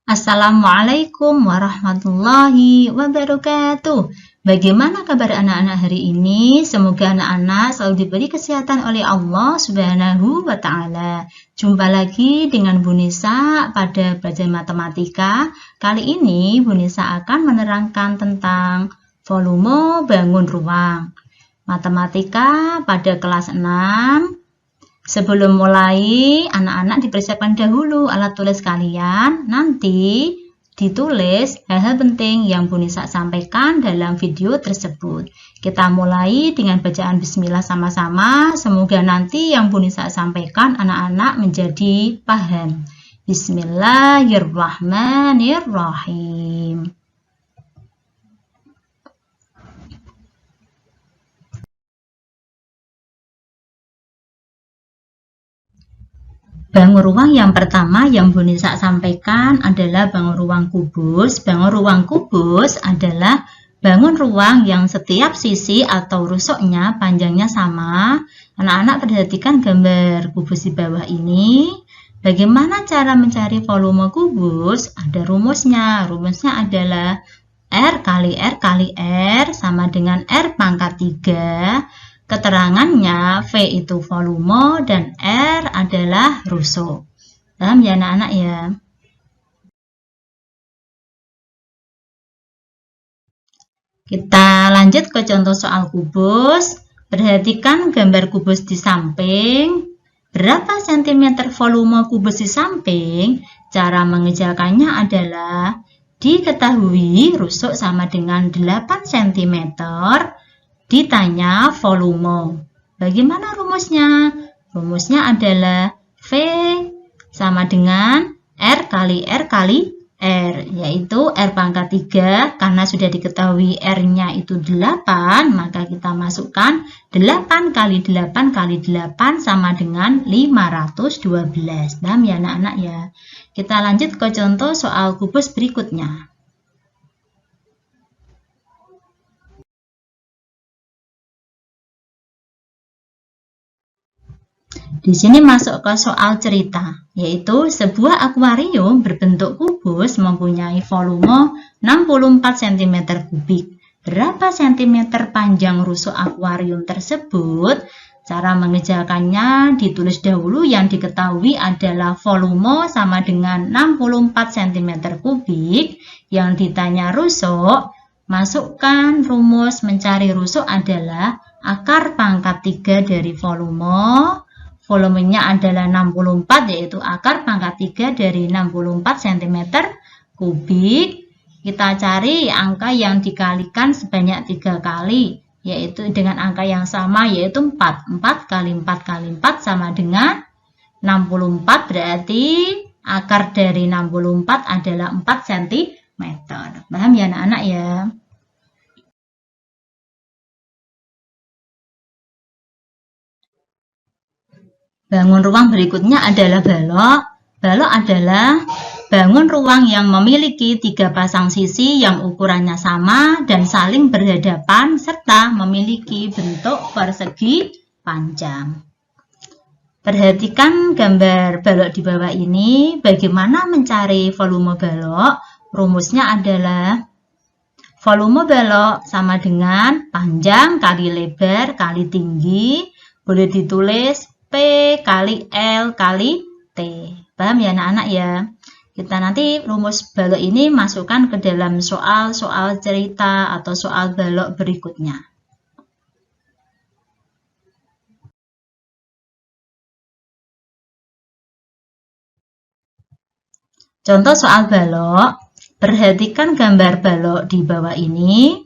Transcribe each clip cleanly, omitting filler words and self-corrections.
Assalamualaikum warahmatullahi wabarakatuh. Bagaimana kabar anak-anak hari ini? Semoga anak-anak selalu diberi kesehatan oleh Allah Subhanahu wa Ta'ala. Jumpa lagi dengan Bu Nisa pada pelajaran matematika. Kali ini Bu Nisa akan menerangkan tentang volume bangun ruang. Matematika pada kelas 6. Sebelum mulai, anak-anak dipersiapkan dahulu alat tulis kalian. Nanti ditulis hal-hal penting yang Bu Nisa sampaikan dalam video tersebut. Kita mulai dengan bacaan bismillah sama-sama. Semoga nanti yang Bu Nisa sampaikan anak-anak menjadi paham. Bismillahirrahmanirrahim. Bangun ruang yang pertama yang Bu Nisa sampaikan adalah bangun ruang kubus. Bangun ruang kubus adalah bangun ruang yang setiap sisi atau rusuknya panjangnya sama. Anak-anak perhatikan gambar kubus di bawah ini. Bagaimana cara mencari volume kubus? Ada rumusnya. Rumusnya adalah R kali R kali R sama dengan R pangkat 3. Keterangannya V itu volume dan R adalah rusuk. Paham ya anak-anak ya? Kita lanjut ke contoh soal kubus. Perhatikan gambar kubus di samping. Berapa cm volume kubus di samping? Cara mengerjakannya adalah diketahui rusuk sama dengan 8 cm. Ditanya volume. Bagaimana rumusnya? Rumusnya adalah V sama dengan R kali R kali R, yaitu R pangkat 3. Karena sudah diketahui R-nya itu 8, maka kita masukkan 8 kali 8 kali 8 sama dengan 512. Paham ya anak-anak ya? Kita lanjut ke contoh soal kubus berikutnya. Di sini masuk ke soal cerita, yaitu sebuah akuarium berbentuk kubus mempunyai volume 64 cm kubik. Berapa cm panjang rusuk akuarium tersebut? Cara mengerjakannya ditulis dahulu. Yang diketahui adalah volume sama dengan 64 cm kubik. Yang ditanya rusuk, masukkan rumus mencari rusuk adalah akar pangkat 3 dari volume. Volumenya adalah 64, yaitu akar pangkat 3 dari 64 cm kubik. Kita cari angka yang dikalikan sebanyak 3 kali, yaitu dengan angka yang sama, yaitu 4. 4 kali 4 kali 4 sama dengan 64, berarti akar dari 64 adalah 4 cm. Paham ya anak-anak ya? Bangun ruang berikutnya adalah balok. Balok adalah bangun ruang yang memiliki 3 pasang sisi yang ukurannya sama dan saling berhadapan serta memiliki bentuk persegi panjang. Perhatikan gambar balok di bawah ini. Bagaimana mencari volume balok? Rumusnya adalah volume balok sama dengan panjang kali lebar kali tinggi. Boleh ditulis P kali L kali T. Paham ya anak-anak ya? Kita nanti rumus balok ini masukkan ke dalam soal-soal cerita atau soal balok berikutnya. Contoh soal balok. Perhatikan gambar balok di bawah ini.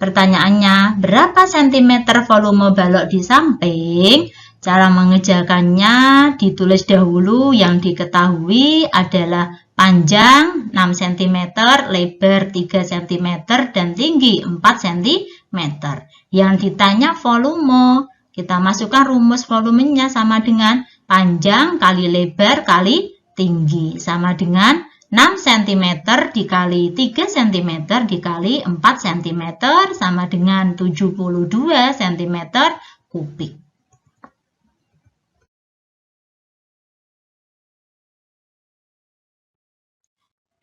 Pertanyaannya, berapa cm volume balok di samping? Cara mengerjakannya ditulis dahulu. Yang diketahui adalah panjang 6 cm, lebar 3 cm, dan tinggi 4 cm. Yang ditanya volume, kita masukkan rumus volumenya sama dengan panjang kali lebar kali tinggi, sama dengan 6 cm dikali 3 cm dikali 4 cm sama dengan 72 cm kubik.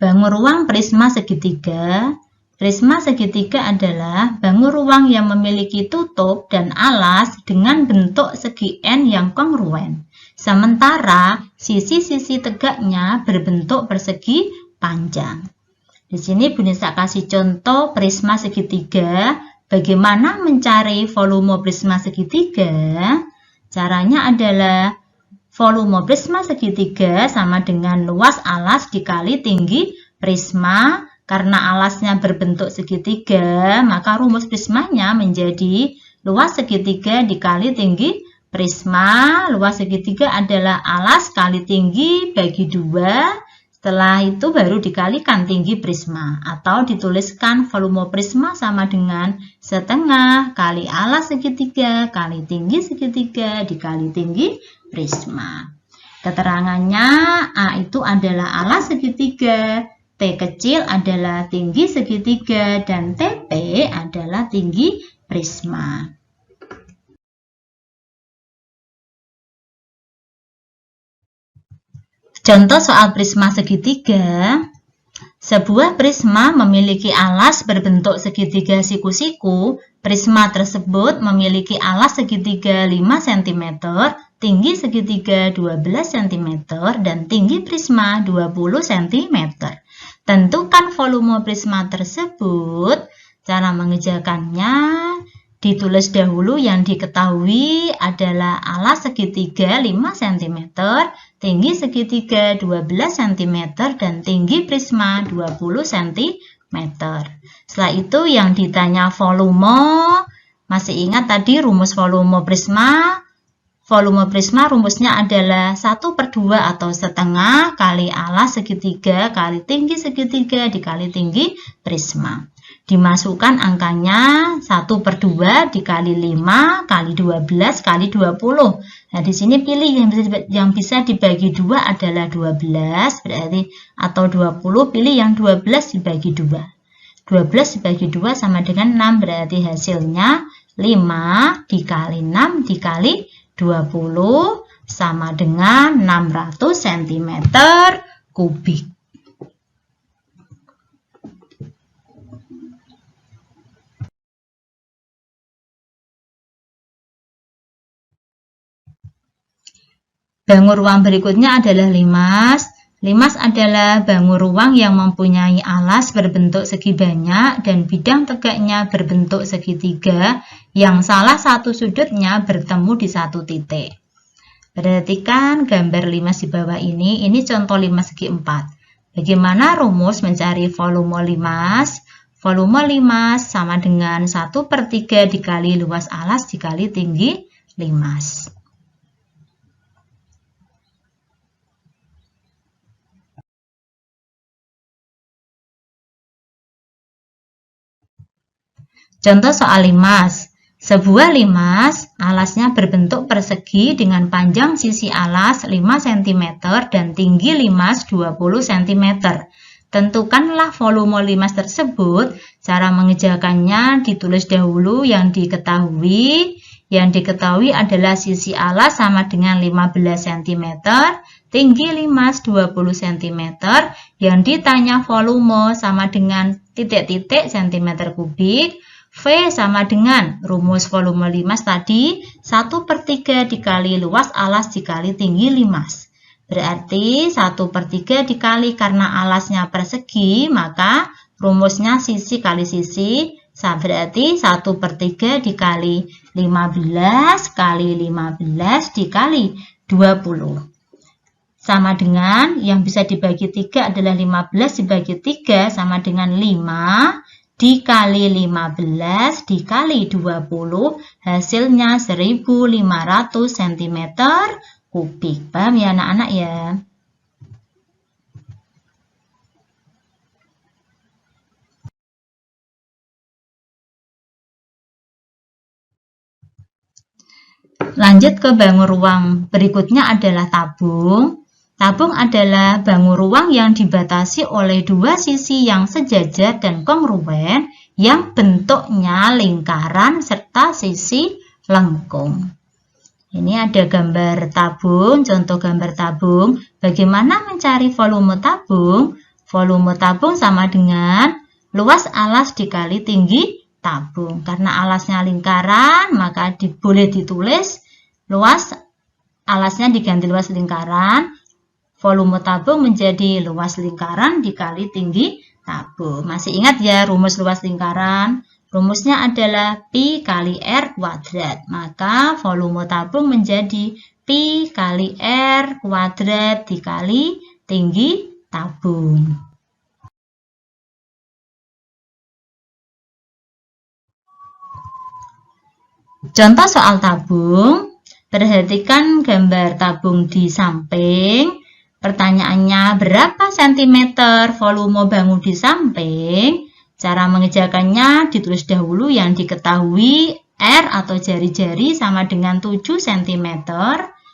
bangun ruang prisma segitiga. Prisma segitiga adalah bangun ruang yang memiliki tutup dan alas dengan bentuk segi N yang kongruen. Sementara sisi-sisi tegaknya berbentuk persegi panjang. Di sini Bu Nisa kasih contoh prisma segitiga. Bagaimana mencari volume prisma segitiga? Caranya adalah volume prisma segitiga sama dengan luas alas dikali tinggi prisma. Karena alasnya berbentuk segitiga, maka rumus prismanya menjadi luas segitiga dikali tinggi prisma. Luas segitiga adalah alas kali tinggi bagi 2. Setelah itu baru dikalikan tinggi prisma. Atau dituliskan volume prisma sama dengan setengah kali alas segitiga kali tinggi segitiga dikali tinggi prisma. Keterangannya A itu adalah alas segitiga, T kecil adalah tinggi segitiga, dan TP adalah tinggi prisma. Contoh soal prisma segitiga. Sebuah prisma memiliki alas berbentuk segitiga siku-siku. Prisma tersebut memiliki alas segitiga 5 cm, tinggi segitiga 12 cm, dan tinggi prisma 20 cm. Tentukan volume prisma tersebut. Cara mengerjakannya ditulis dahulu yang diketahui adalah alas segitiga 5 cm, tinggi segitiga 12 cm, dan tinggi prisma 20 cm. Setelah itu yang ditanya volume. Masih ingat tadi rumus volume prisma? Volume prisma rumusnya adalah 1/2 atau setengah kali alas segitiga kali tinggi segitiga dikali tinggi prisma. Dimasukkan angkanya 1/2 dikali 5 kali 12 kali 20. Nah, di sini pilih yang bisa dibagi 2 adalah 12, berarti atau 20, pilih yang 12 dibagi 2. 12 dibagi 2 sama dengan 6, berarti hasilnya 5 dikali 6 dikali 20 sama dengan 600 cm kubik. Bangun ruang berikutnya adalah limas. Limas adalah bangun ruang yang mempunyai alas berbentuk segi banyak dan bidang tegaknya berbentuk segitiga yang salah satu sudutnya bertemu di satu titik. Perhatikan gambar limas di bawah ini contoh limas segi 4. Bagaimana rumus mencari volume limas? Volume limas sama dengan 1/3 dikali luas alas dikali tinggi limas. Contoh soal limas. Sebuah limas, alasnya berbentuk persegi dengan panjang sisi alas 5 cm dan tinggi limas 20 cm. Tentukanlah volume limas tersebut. Cara mengerjakannya ditulis dahulu yang diketahui. Yang diketahui adalah sisi alas sama dengan 15 cm, tinggi limas 20 cm. Yang ditanya volume sama dengan titik-titik cm kubik. V sama dengan rumus volume limas tadi 1/3 dikali luas alas dikali tinggi limas. Berarti 1/3 dikali karena alasnya persegi, maka rumusnya sisi kali sisi. Berarti 1/3 dikali 15 kali 15 dikali 20. Sama dengan yang bisa dibagi 3 adalah 15 dibagi 3 sama dengan 5 dikali 15 dikali 20, hasilnya 1500 cm kubik. Paham ya anak-anak ya? Lanjut ke bangun ruang berikutnya adalah tabung. Tabung adalah bangun ruang yang dibatasi oleh dua sisi yang sejajar dan kongruen yang bentuknya lingkaran serta sisi lengkung. Ini ada gambar tabung, contoh gambar tabung. Bagaimana mencari volume tabung? Volume tabung sama dengan luas alas dikali tinggi tabung. Karena alasnya lingkaran, maka boleh ditulis luas alasnya diganti luas lingkaran. Volume tabung menjadi luas lingkaran dikali tinggi tabung. Masih ingat ya rumus luas lingkaran? Rumusnya adalah Pi kali R kuadrat. Maka volume tabung menjadi Pi kali R kuadrat dikali tinggi tabung. Contoh soal tabung. Perhatikan gambar tabung di samping. Pertanyaannya, berapa sentimeter volume bangun di samping? Cara mengerjakannya ditulis dahulu yang diketahui R atau jari-jari sama dengan 7 cm.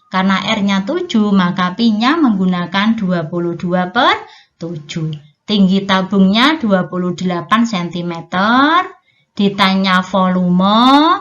Karena R-nya 7, maka Pi-nya menggunakan 22 per 7. Tinggi tabungnya 28 cm. Ditanya volume,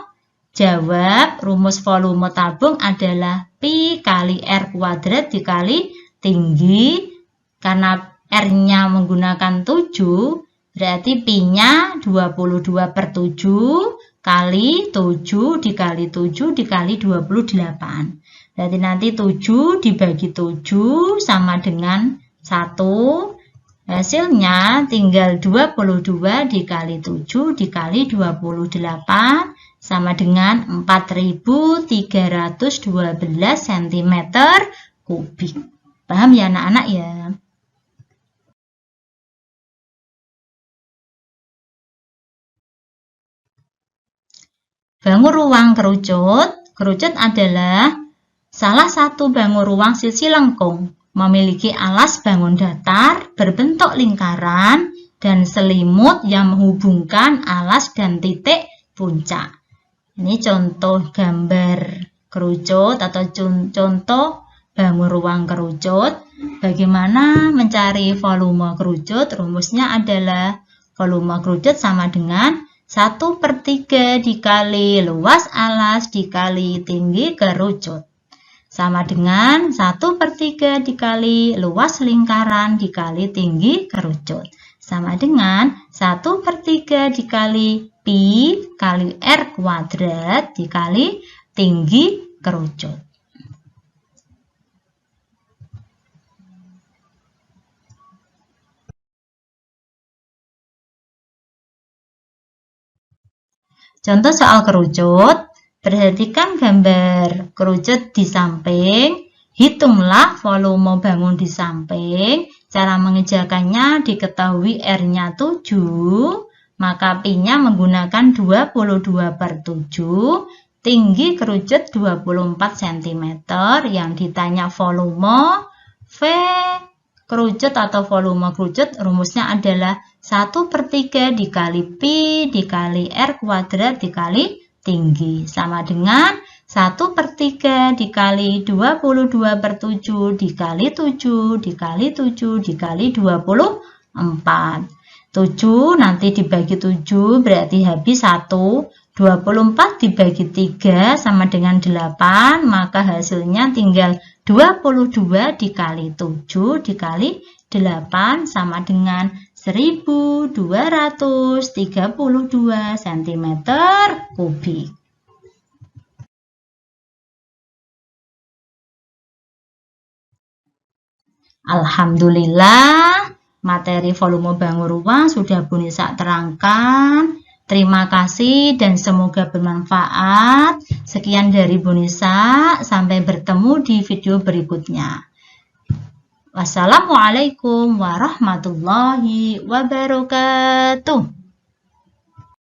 jawab rumus volume tabung adalah Pi kali R kuadrat dikali tinggi. Karena R-nya menggunakan 7, berarti Pi-nya 22 per 7 kali 7 dikali 7 dikali 28. Berarti nanti 7 dibagi 7 sama dengan 1. Hasilnya tinggal 22 dikali 7 dikali 28 sama dengan 4312 cm kubik. Paham ya anak-anak ya? Bangun ruang kerucut. Kerucut adalah salah satu bangun ruang sisi lengkung. Memiliki alas bangun datar berbentuk lingkaran dan selimut yang menghubungkan alas dan titik puncak. Ini contoh gambar kerucut atau contoh bangun ruang kerucut. Bagaimana mencari volume kerucut? Rumusnya adalah volume kerucut sama dengan 1/3 dikali luas alas dikali tinggi kerucut. Sama dengan 1/3 dikali luas lingkaran dikali tinggi kerucut. Sama dengan 1/3 dikali Pi kali R kuadrat dikali tinggi kerucut. Contoh soal kerucut. Perhatikan gambar kerucut di samping. Hitunglah volume bangun di samping. Cara mengerjakannya diketahui R-nya 7. Maka Pi-nya menggunakan 22 per 7. Tinggi kerucut 24 cm. Yang ditanya volume V kerucut atau volume kerucut, rumusnya adalah 1/3 dikali Pi dikali R kuadrat dikali tinggi. Sama dengan 1/3 dikali 22 per 7 dikali 7 dikali 7 dikali 24. 7 nanti dibagi 7 berarti habis 1. 24 dibagi 3 sama dengan 8, maka hasilnya tinggal 22 dikali 7 dikali 8 sama dengan 1232 cm kubik. Alhamdulillah, materi volume bangun ruang sudah Bu Nisa terangkan. Terima kasih dan semoga bermanfaat. Sekian dari Bu Nisa, sampai bertemu di video berikutnya. Wassalamualaikum warahmatullahi wabarakatuh.